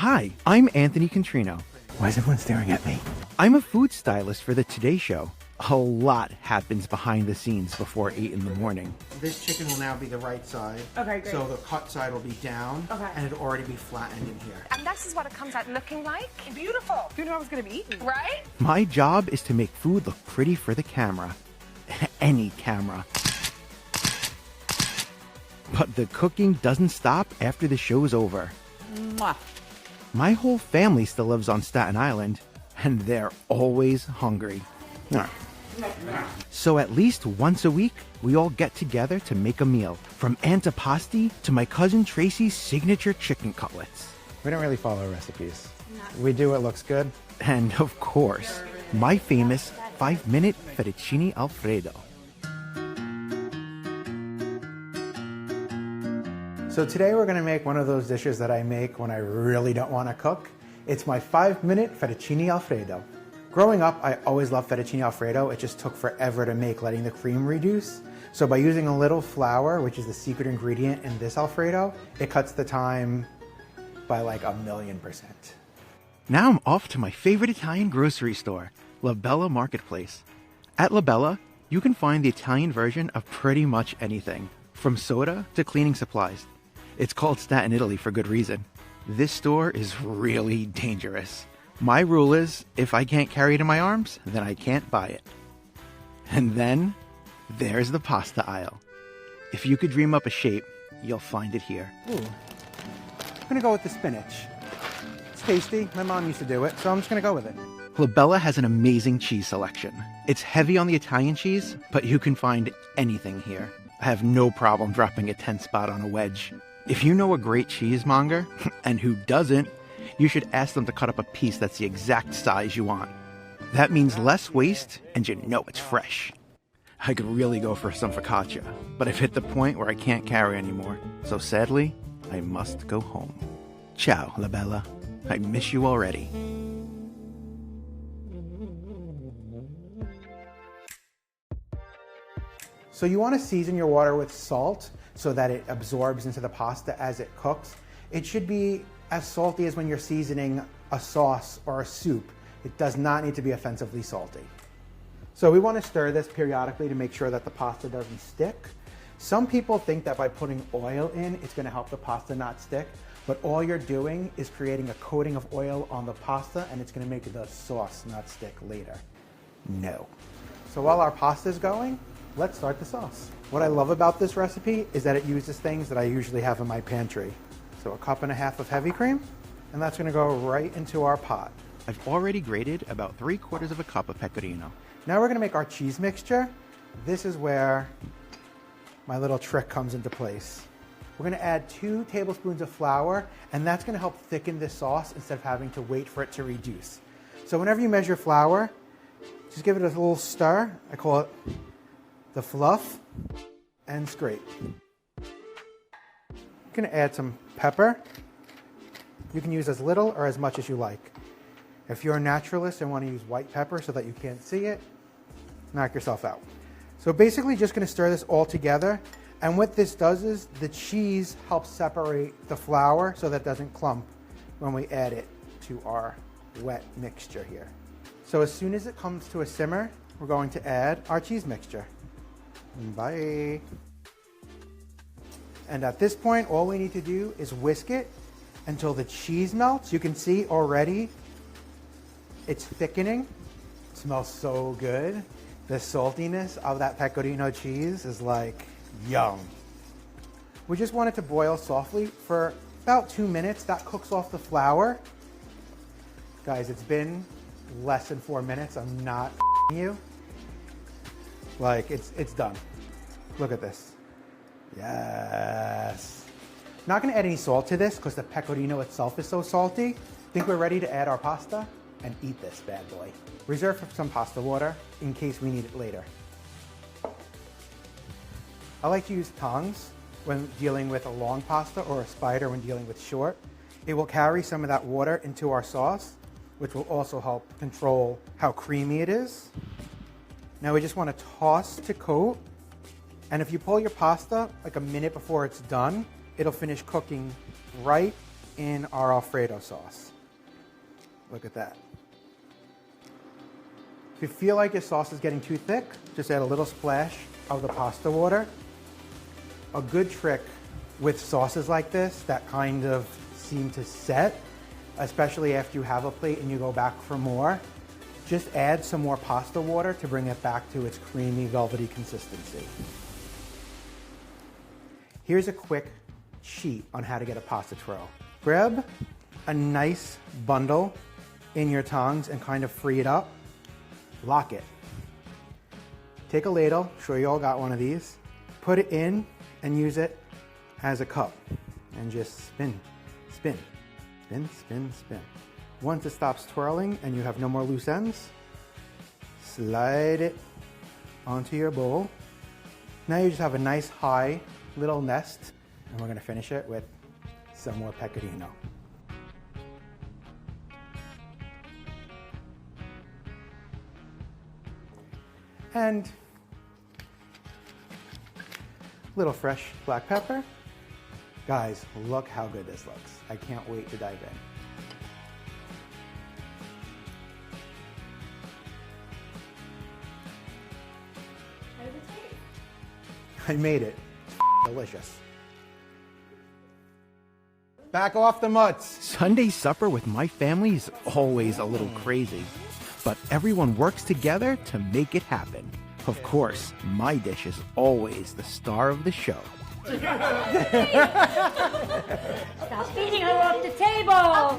Hi, I'm Anthony Contrino. Why is everyone staring at me? I'm a food stylist for the Today Show. A lot happens behind the scenes before 8 in the morning. This chicken will now be the right side. Okay, great. So the cut side will be down. Okay. And it'll already be flattened in here. And this is what it comes out looking like. Beautiful. Who knew I was going to be eaten? Right? My job is to make food look pretty for the camera. Any camera. But the cooking doesn't stop after the show's over. Mwah. My whole family still lives on Staten Island, and they're always hungry. So at least once a week, we all get together to make a meal. From antipasti to my cousin Tracy's signature chicken cutlets. We don't really follow recipes. We do what looks good. And of course, my famous 5-minute fettuccine Alfredo. So today we're going to make one of those dishes that I make when I really don't want to cook. It's my 5-minute fettuccine Alfredo. Growing up, I always loved fettuccine Alfredo. It just took forever to make, letting the cream reduce. So by using a little flour, which is the secret ingredient in this Alfredo, it cuts the time by like 1,000,000%. Now I'm off to my favorite Italian grocery store, La Bella Marketplace. At La Bella, you can find the Italian version of pretty much anything, from soda to cleaning supplies. It's called Staten Italy for good reason. This store is really dangerous. My rule is, if I can't carry it in my arms, then I can't buy it. And then, there's the pasta aisle. If you could dream up a shape, you'll find it here. Ooh. I'm gonna go with the spinach. It's tasty. My mom used to do it, so I'm just gonna go with it. La Bella has an amazing cheese selection. It's heavy on the Italian cheese, but you can find anything here. I have no problem dropping a 10 spot on a wedge. If you know a great cheesemonger, and who doesn't, you should ask them to cut up a piece that's the exact size you want. That means less waste, and you know it's fresh. I could really go for some focaccia, but I've hit the point where I can't carry anymore. So sadly, I must go home. Ciao, La Bella. I miss you already. So you want to season your water with salt so that it absorbs into the pasta as it cooks. It should be as salty as when you're seasoning a sauce or a soup. It does not need to be offensively salty. So we want to stir this periodically to make sure that the pasta doesn't stick. Some people think that by putting oil in, it's going to help the pasta not stick, but all you're doing is creating a coating of oil on the pasta, and it's going to make the sauce not stick later. No. So while our pasta is going, let's start the sauce. What I love about this recipe is that it uses things that I usually have in my pantry. So 1.5 cups of heavy cream, and that's going to go right into our pot. I've already grated about 3/4 cup of pecorino. Now we're going to make our cheese mixture. This is where my little trick comes into place. We're going to add 2 tablespoons of flour, and that's going to help thicken this sauce instead of having to wait for it to reduce. So whenever you measure flour, just give it a little stir. I call it the fluff, and scrape. I'm going to add some pepper. You can use as little or as much as you like. If you're a naturalist and want to use white pepper so that you can't see it, knock yourself out. So basically just going to stir this all together, and what this does is the cheese helps separate the flour so that it doesn't clump when we add it to our wet mixture here. So as soon as it comes to a simmer, we're going to add our cheese mixture. Bye. And at this point, all we need to do is whisk it until the cheese melts. You can see already it's thickening. It smells so good. The saltiness of that pecorino cheese is like yum. We just want it to boil softly for about 2 minutes. That cooks off the flour. Guys, it's been less than 4 minutes. I'm not you. Like, it's done. Look at this. Yes. Not going to add any salt to this because the pecorino itself is so salty. I think we're ready to add our pasta and eat this bad boy. Reserve some pasta water in case we need it later. I like to use tongs when dealing with a long pasta or a spider when dealing with short. It will carry some of that water into our sauce, which will also help control how creamy it is. Now we just want to toss to coat. And if you pull your pasta like a minute before it's done, it'll finish cooking right in our Alfredo sauce. Look at that. If you feel like your sauce is getting too thick, just add a little splash of the pasta water. A good trick with sauces like this that kind of seem to set, especially after you have a plate and you go back for more, just add some more pasta water to bring it back to its creamy, velvety consistency. Here's a quick cheat on how to get a pasta twirl. Grab a nice bundle in your tongs and kind of free it up. Lock it. Take a ladle, sure you all got one of these, put it in and use it as a cup and just spin, spin, spin, spin, spin. Once it stops twirling and you have no more loose ends, slide it onto your bowl. Now you just have a nice high little nest, and we're gonna finish it with some more pecorino. And little fresh black pepper. Guys, look how good this looks. I can't wait to dive in. How does it taste? I made it. Delicious. Back off the mutts. Sunday supper with my family is always a little crazy, but everyone works together to make it happen. Of course, my dish is always the star of the show. Stop beating her off the table!